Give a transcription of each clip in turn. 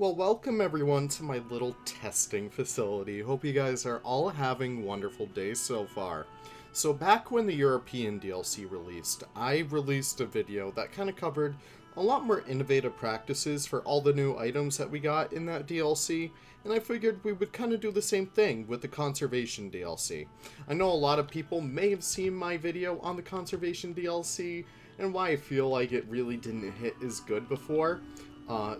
Well, welcome everyone to my little testing facility. Hope you guys are all having wonderful days so far. So back when the European DLC released, I released a video that kind of covered a lot more innovative practices for all the new items that we got in that DLC, and I figured we would kind of do the same thing with the Conservation DLC. I know a lot of people may have seen my video on the Conservation DLC, and why I feel like it really didn't hit as good before.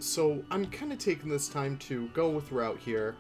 So I'm kind of taking this time to go throughout here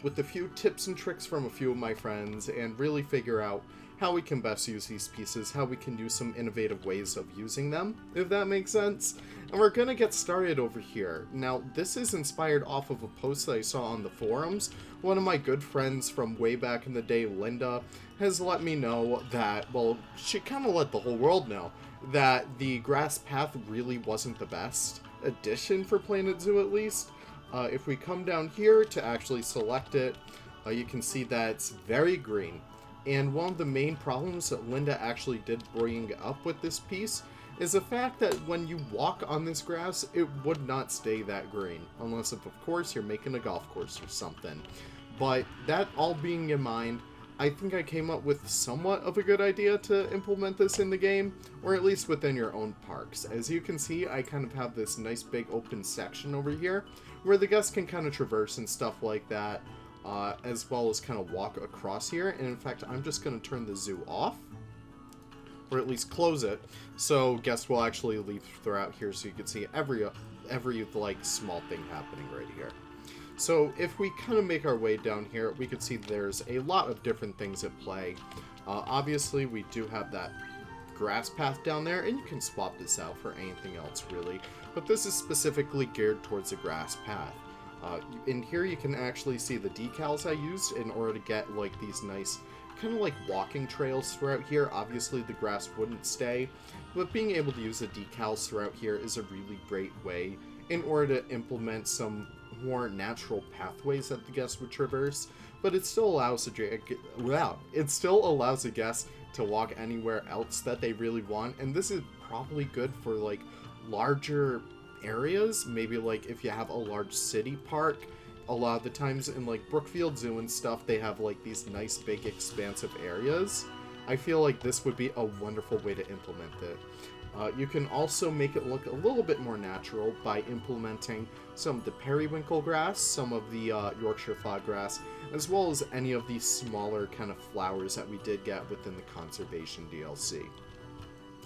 with a few tips and tricks from a few of my friends and really figure out how we can best use these pieces, how we can do some innovative ways of using them, if that makes sense. And we're gonna get started over here. Now, this is inspired off of a post that I saw on the forums. One of my good friends from way back in the day, Linda, has let me know that, well, she kind of let the whole world know that the grass path really wasn't the best addition for Planet Zoo, at least. If we come down here to actually select it, you can see that it's very green. And one of the main problems that Linda actually did bring up with this piece is the fact that when you walk on this grass, it would not stay that green. Unless, if, of course, you're making a golf course or something. But that all being in mind, I think I came up with somewhat of a good idea to implement this in the game, or at least within your own parks. As you can see, I kind of have this nice big open section over here, where the guests can kind of traverse and stuff like that, as well as kind of walk across here. And in fact, I'm just going to turn the zoo off, or at least close it, so guests will actually leave throughout here, so you can see every like small thing happening right here. So if we kind of make our way down here, we can see there's a lot of different things at play. Obviously, we do have that grass path down there, and you can swap this out for anything else, really. But this is specifically geared towards the grass path. In here, you can actually see the decals I used in order to get like these nice kind of like walking trails throughout here. Obviously, the grass wouldn't stay, but being able to use the decals throughout here is a really great way in order to implement some more natural pathways that the guests would traverse, but it still allows the guest to walk anywhere else that they really want. And this is probably good for like larger areas, maybe like if you have a large city park. A lot of the times in like Brookfield Zoo and stuff, they have like these nice big expansive areas. I feel like this would be a wonderful way to implement it. You can also make it look a little bit more natural by implementing some of the periwinkle grass, some of the Yorkshire foggrass, as well as any of these smaller kind of flowers that we did get within the Conservation DLC.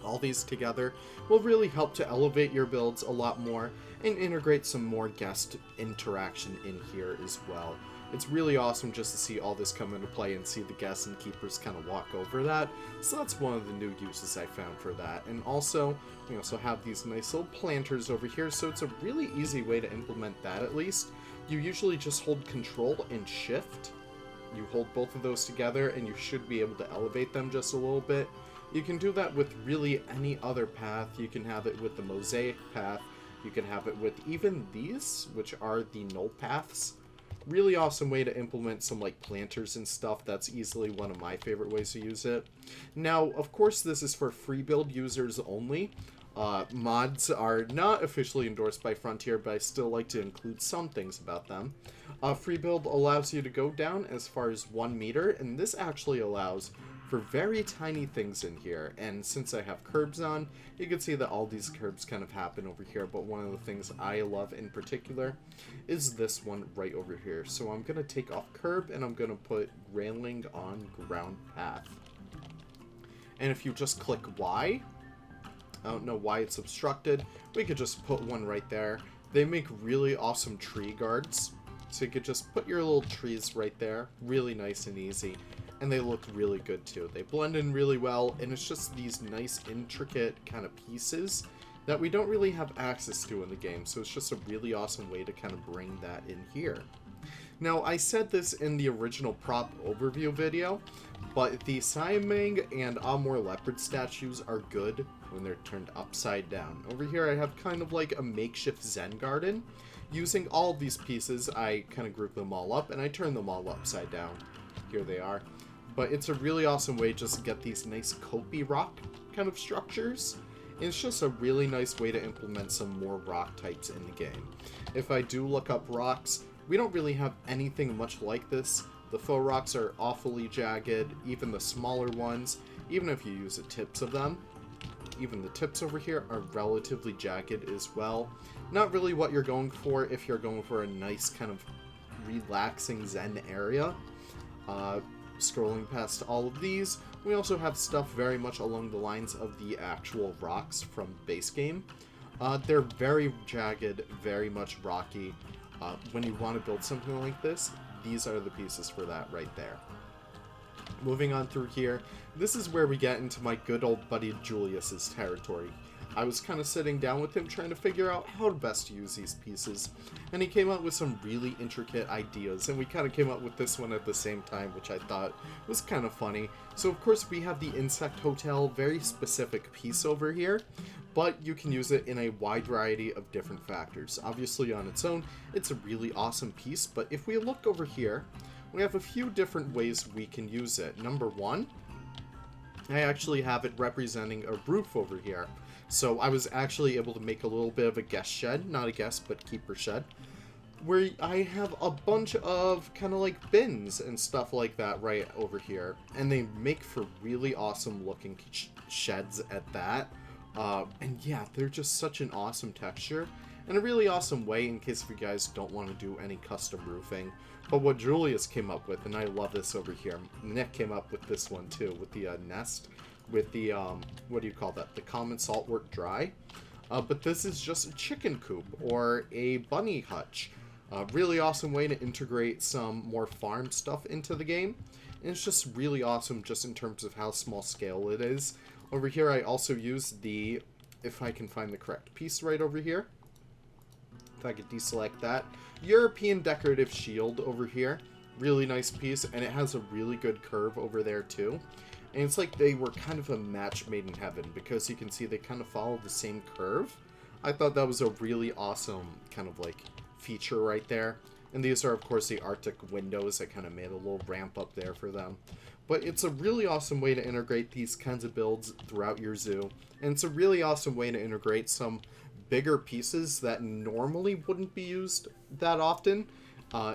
All these together will really help to elevate your builds a lot more and integrate some more guest interaction in here as well. It's really awesome just to see all this come into play and see the guests and keepers kind of walk over that. So that's one of the new uses I found for that. And also, we also have these nice little planters over here, so it's a really easy way to implement that at least. You usually just hold Control and Shift. You hold both of those together and you should be able to elevate them just a little bit. You can do that with really any other path. You can have it with the mosaic path. You can have it with even these, which are the null paths. Really awesome way to implement some like planters and stuff. That's easily one of my favorite ways to use it. Now, of course, this is for free build users only. Mods are not officially endorsed by Frontier, but I still like to include some things about them. Free build allows you to go down as far as 1 meter, and this actually allows for very tiny things in here. And since I have curbs on, you can see that all these curbs kind of happen over here, but one of the things I love in particular is this one right over here. So I'm going to take off curb and I'm going to put railing on ground path. And if you just click Y, I don't know why it's obstructed, we could just put one right there. They make really awesome tree guards, so you could just put your little trees right there, really nice and easy. And they look really good too. They blend in really well, and it's just these nice intricate kind of pieces that we don't really have access to in the game, so it's just a really awesome way to kind of bring that in here. Now, I said this in the original prop overview video, but the Siamang and Amur leopard statues are good when they're turned upside down. Over here I have kind of like a makeshift Zen garden. Using all of these pieces, I kind of group them all up, and I turn them all upside down. Here they are. But it's a really awesome way just to get these nice copy rock kind of structures. And it's just a really nice way to implement some more rock types in the game. If I do look up rocks, we don't really have anything much like this. The faux rocks are awfully jagged, even the smaller ones, even if you use the tips of them. Even the tips over here are relatively jagged as well. Not really what you're going for if you're going for a nice kind of relaxing zen area. Scrolling past all of these, we also have stuff very much along the lines of the actual rocks from base game. They're very jagged, very much rocky. When you want to build something like this, these are the pieces for that right there. Moving on through here, this is where we get into my good old buddy Julius's territory. I was kind of sitting down with him trying to figure out how to best use these pieces, and he came up with some really intricate ideas, and we kind of came up with this one at the same time, which I thought was kind of funny. So of course we have the Insect Hotel, very specific piece over here, but you can use it in a wide variety of different factors. Obviously on its own, it's a really awesome piece, but if we look over here, we have a few different ways we can use it. Number one, I actually have it representing a roof over here. So I was actually able to make a little bit of a guest shed, not a guest, but keeper shed, where I have a bunch of kind of like bins and stuff like that right over here. And they make for really awesome looking sheds at that. And yeah, they're just such an awesome texture and a really awesome way in case if you guys don't want to do any custom roofing. But what Julius came up with, and I love this over here, Nick came up with this one too, with the nest, with the, what do you call that, the common saltwort dry. But this is just a chicken coop or a bunny hutch. Really awesome way to integrate some more farm stuff into the game. And it's just really awesome just in terms of how small scale it is. Over here I also use the, if I can find the correct piece right over here, if I could deselect that, European decorative shield over here. Really nice piece, and it has a really good curve over there too. And it's like they were kind of a match made in heaven, because you can see they kind of follow the same curve. I thought that was a really awesome kind of like feature right there. And these are of course the Arctic windows. I kind of made a little ramp up there for them. But it's a really awesome way to integrate these kinds of builds throughout your zoo. And it's a really awesome way to integrate some bigger pieces that normally wouldn't be used that often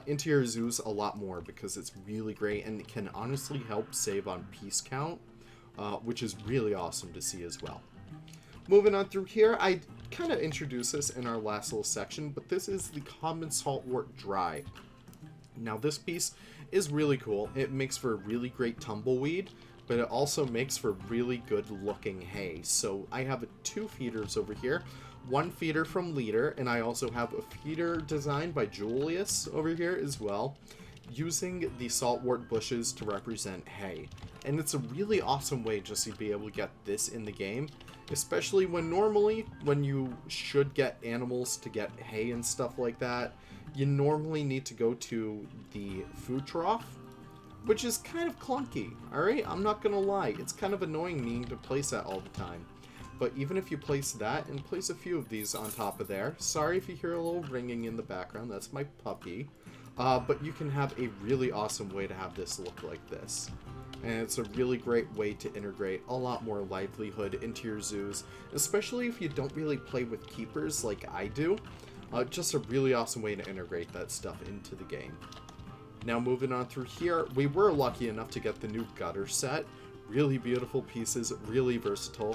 into your zoos a lot more, because it's really great and it can honestly help save on piece count, which is really awesome to see as well. Moving on through here, I kind of introduced this in our last little section, but this is the common saltwort dry. Now this piece is really cool. It makes for a really great tumbleweed, but it also makes for really good looking hay. So I have two feeders over here. One feeder from Leader, and I also have a feeder designed by Julius over here as well, using the saltwort bushes to represent hay. And it's a really awesome way just to be able to get this in the game, especially when normally, when you should get animals to get hay and stuff like that, you normally need to go to the food trough, which is kind of clunky, alright? I'm not gonna lie, it's kind of annoying needing to place that all the time. But even if you place that and place a few of these on top of there, sorry if you hear a little ringing in the background, that's my puppy, but you can have a really awesome way to have this look like this. And it's a really great way to integrate a lot more livelihood into your zoos, especially if you don't really play with keepers like I do. Just a really awesome way to integrate that stuff into the game. Now moving on through here, we were lucky enough to get the new gutter set. Really beautiful pieces, really versatile,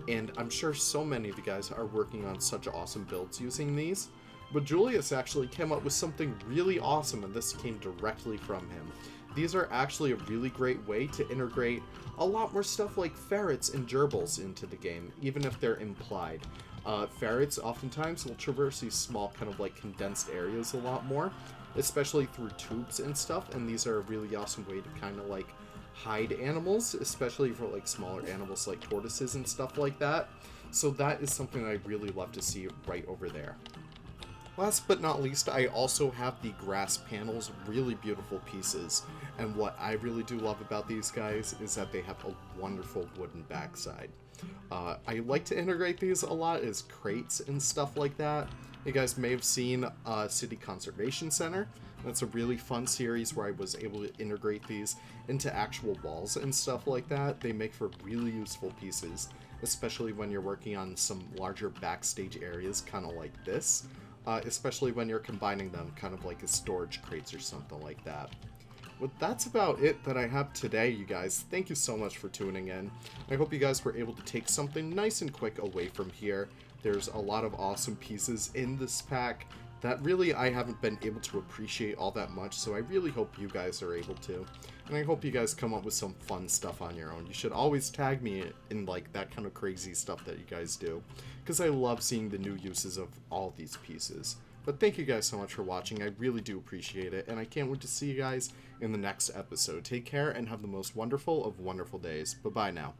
and I'm sure so many of you guys are working on such awesome builds using these. But Julius actually came up with something really awesome, and this came directly from him. These are actually a really great way to integrate a lot more stuff like ferrets and gerbils into the game, even if they're implied. Ferrets oftentimes will traverse these small kind of like condensed areas a lot more, especially through tubes and stuff, and these are a really awesome way to kind of like hide animals, especially for like smaller animals like tortoises and stuff like that. So that is something I really love to see right over there. Last but not least, I also have the grass panels, really beautiful pieces. And what I really do love about these guys is that they have a wonderful wooden backside. I like to integrate these a lot as crates and stuff like that. You guys may have seen City Conservation Center. That's a really fun series where I was able to integrate these into actual walls and stuff like that. They make for really useful pieces. especially when you're working on some larger backstage areas, kind of like this. Especially when you're combining them, kind of like as storage crates or something like that. Well, that's about it that I have today, you guys. Thank you so much for tuning in. I hope you guys were able to take something nice and quick away from here. There's a lot of awesome pieces in this pack that really I haven't been able to appreciate all that much, so I really hope you guys are able to. And I hope you guys come up with some fun stuff on your own. You should always tag me in like that kind of crazy stuff that you guys do, because I love seeing the new uses of all these pieces. But thank you guys so much for watching. I really do appreciate it, and I can't wait to see you guys in the next episode. Take care and have the most wonderful of wonderful days. Bye-bye now.